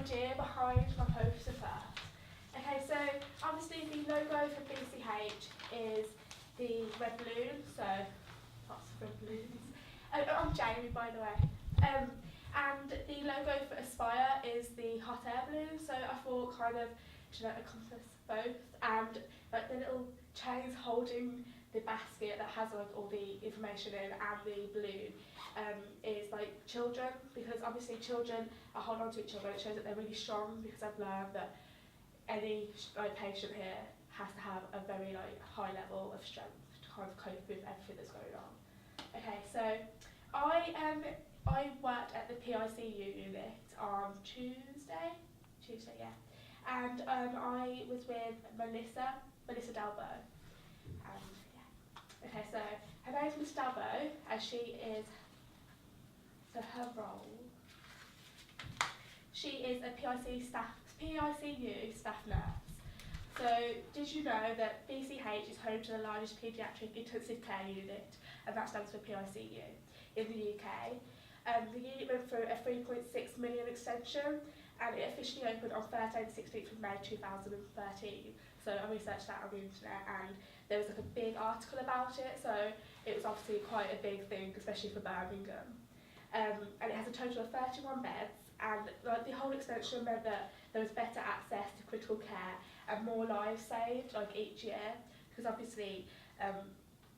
idea behind my poster first. Okay, so obviously the logo for BCH is the red balloon, so lots of red balloons. I'm Jamie, by the way. And the logo for Aspire is the hot air balloon, so I thought kind of, should I encompass both? And like the little chains holding the basket that has like all the information in and the balloon is like children, because obviously children are holding on to each other, and it shows that they're really strong, because I've learned that any like patient here has to have a very like high level of strength to kind of cope with everything that's going on. Okay, so I worked at the PICU unit on Tuesday, yeah, and I was with Melissa Dalbo, and yeah. Okay, so her name is Miss Dalbo, and she is, so her role, she is a PICU staff nurse. So, did you know that BCH is home to the largest paediatric intensive care unit, and that stands for PICU, in the UK? The unit went through a 3.6 million extension, and it officially opened on Thursday the 16th of May 2013. So I researched that on the internet, and there was like a big article about it, so it was obviously quite a big thing, especially for Birmingham. And it has a total of 31 beds, and like the whole extension meant that there was better access to critical care and more lives saved like each year, because obviously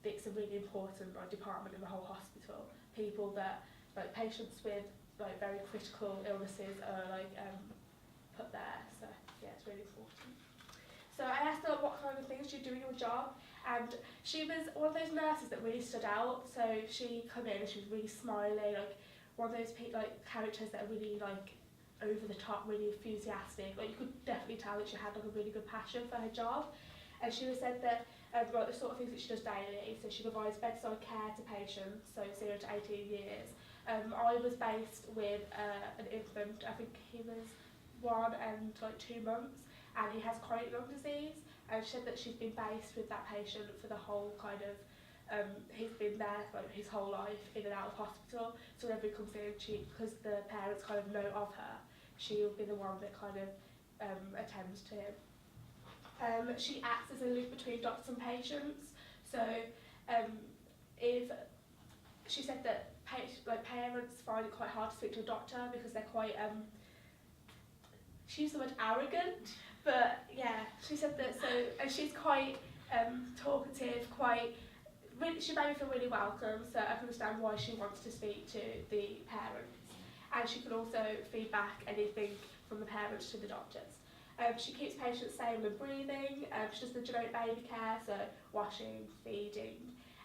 it's a really important like department in the whole hospital. People that like patients with like very critical illnesses are like put there, so yeah, it's really important. So I asked her what kind of things you do in your job, and she was one of those nurses that really stood out. So she come in and she was really smiley, like one of those characters that are really like over the top, really enthusiastic. Like you could definitely tell that she had like a really good passion for her job. And she was said that like the sort of things that she does daily. So she provides bedside care to patients, so 0 to 18 years. I was based with an infant. I think he was 1 and like 2 months, and he has chronic lung disease. And she said that she's been based with that patient for the whole kind of. He's been there like his whole life, in and out of hospital. So whenever he comes in, because the parents kind of know of her, she'll be the one that kind of attends to him. She acts as a link between doctors and patients. So if she said that parents find it quite hard to speak to a doctor because they're quite she used the word arrogant, but yeah, she said that. So and she's quite talkative, she made me feel really welcome, so I can understand why she wants to speak to the parents. And she can also feed back anything from the parents to the doctors. She keeps patients safe and breathing. She does the generic baby care, so washing, feeding,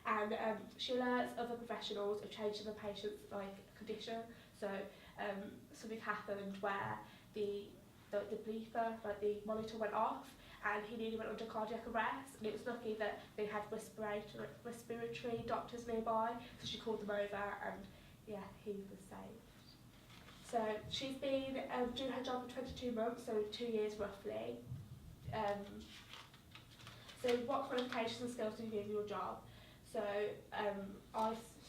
and she alerts other professionals of changes in the patient's condition. So something happened where the bleeper, the monitor went off, and he nearly went under cardiac arrest, and it was lucky that they had respiratory doctors nearby, so she called them over, and yeah, he was saved. So she's been doing her job for 22 months, so 2 years roughly. So what qualifications and skills do you need in your job? So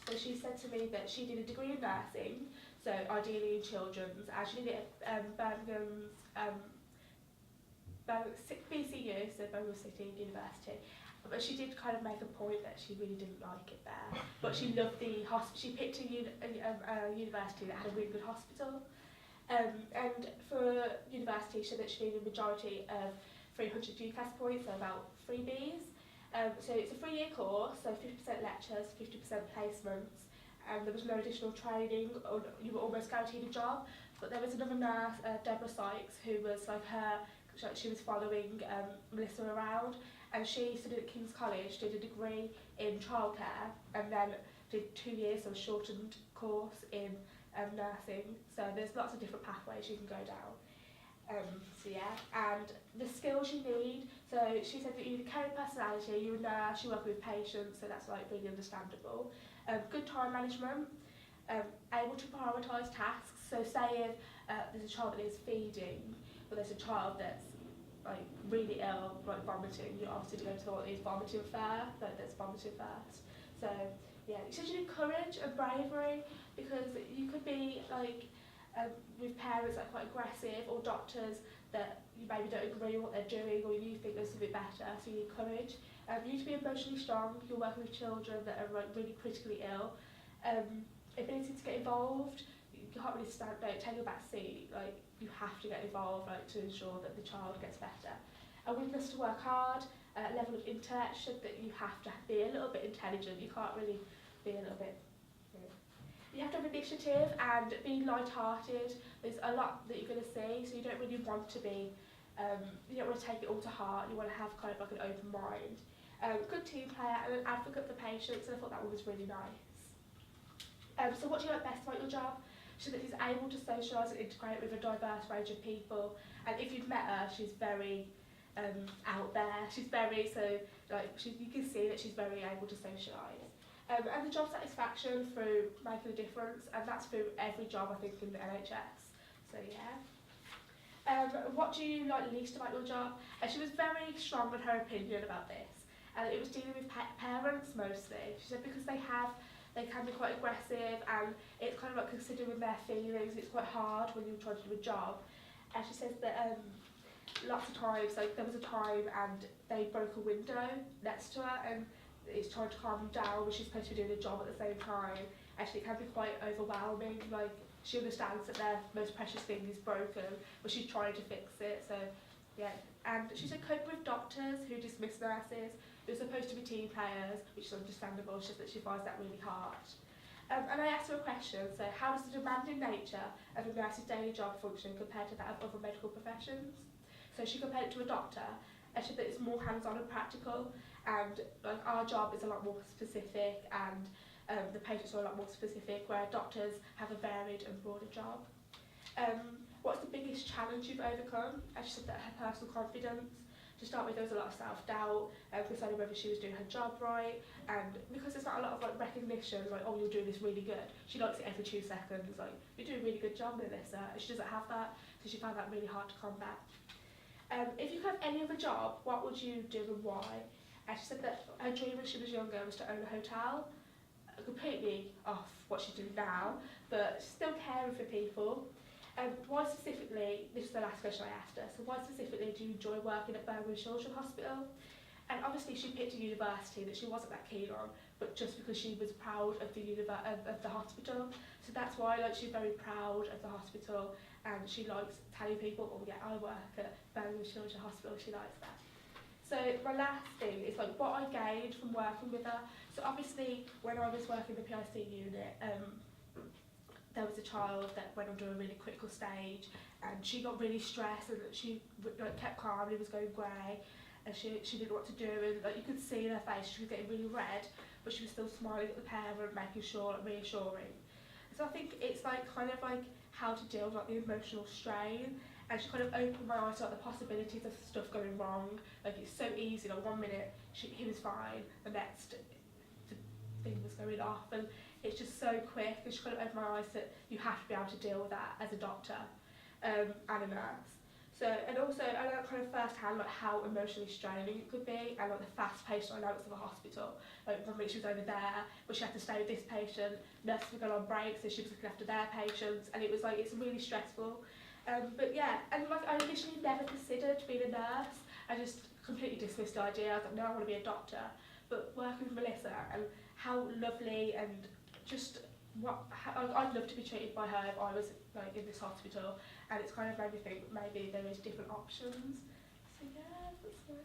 so she said to me that she did a degree in nursing, so ideally in children's, and she did it at Birmingham's BCU, so Birmingham City University. But she did kind of make a point that she really didn't like it there. But she loved the she picked a university that had a really good hospital. And for university, she said that she needed a majority of 300 UCAS points, so about 3 Bs. So it's a 3-year course, so 50% lectures, 50% placements, and there was no additional training, or you were almost guaranteed a job. But there was another nurse, Deborah Sykes, who was she was following Melissa around, and she studied at King's College, did a degree in childcare, and then did 2 years of a shortened course in nursing. So there's lots of different pathways you can go down. So yeah, and the skills you need, so she said that you need a caring personality, you're a nurse, you work with patients, so that's really understandable. Good time management, able to prioritise tasks, so say if there's a child that needs feeding, but there's a child that's really ill, vomiting, you're obviously going to go to what is vomiting first. So yeah, you said you need courage and bravery, because you could be with parents that are quite aggressive, or doctors that you maybe don't agree with what they're doing, or you think there's something better, so you encourage. You need to be emotionally strong. You're working with children that are like really critically ill. Ability to get involved. You can't really take your back seat. Like, you have to get involved, like, to ensure that the child gets better. A willingness to work hard. Level of intellect, that you have to be a little bit intelligent. You can't really be a little bit. You have to have initiative and be light-hearted. There's a lot that you're going to see, so you don't really want to be. You don't want to take it all to heart. You want to have kind of like an open mind. Good team player and an advocate for patients, and I thought that one was really nice. So what do you like best about your job? So that she's able to socialise and integrate with a diverse range of people. And if you've met her, she's very out there. She's very, you can see that she's very able to socialise. And the job satisfaction through making a difference, and that's through every job, I think, in the NHS. So yeah. What do you like least about your job? She was very strong in her opinion about this. And it was dealing with parents mostly. She said because they can be quite aggressive, and it's kind of like considering their feelings. It's quite hard when you're trying to do a job. And she says that lots of times, like there was a time and they broke a window next to her, and it's trying to calm down when she's supposed to be doing a job at the same time. Actually, it can be quite overwhelming. Like, she understands that their most precious thing is broken, but she's trying to fix it. So yeah. And she said cope with doctors who dismiss nurses. They're supposed to be team players, which is understandable. She said that she finds that really hard. And I asked her a question, so how does the demanding nature of a nurse's daily job function compare to that of other medical professions? So she compared it to a doctor, and she said that it's more hands-on and practical, and like our job is a lot more specific, and the patients are a lot more specific, where doctors have a varied and broader job. What's the biggest challenge you've overcome? And she said that her personal confidence. To start with, there was a lot of self-doubt, concerning whether she was doing her job right, and because there's not a lot of like recognition, like, oh, you're doing this really good. She likes it every 2 seconds, like, you're doing a really good job, Melissa. And she doesn't have that, so she found that really hard to combat. If you could have any other job, what would you do and why? And she said that her dream when she was younger was to own a hotel, completely off what she's doing now, but still caring for people. Why specifically, this is the last question I asked her, so why specifically do you enjoy working at Birmingham Children's Hospital? And obviously she picked a university that she wasn't that keen on, but just because she was proud of the hospital. So that's why, like, she's very proud of the hospital, and she likes telling people, oh yeah, I work at Birmingham Children's Hospital, she likes that. So my last thing is like what I gained from working with her. So obviously when I was working in the PIC unit, there was a child that went under a really critical stage, and she got really stressed, and she like kept calm, and it was going grey, and she didn't know what to do, and like you could see in her face she was getting really red, but she was still smiling at the parent, making sure, like, reassuring. So I think it's like kind of like how to deal with like the emotional strain, and she kind of opened my eyes to like the possibilities of stuff going wrong. Like, it's so easy, like 1 minute he was fine, the next the thing was going off, and it's just so quick, and she kind of opened my eyes that you have to be able to deal with that as a doctor and a nurse. So, and also I learned kind of first hand like how emotionally straining it could be, and like the fast-paced dynamics of a hospital. Like, one minute she was over there, but she had to stay with this patient, nurses were going on breaks, so she was looking after their patients, and it was like, it's really stressful. But yeah, and like I initially never considered being a nurse. I just completely dismissed the idea. I was like, no, I want to be a doctor. But working with Melissa, and how lovely, and just I'd love to be treated by her if I was like in this hospital, and it's kind of made me think maybe there is different options. So yeah, that's it.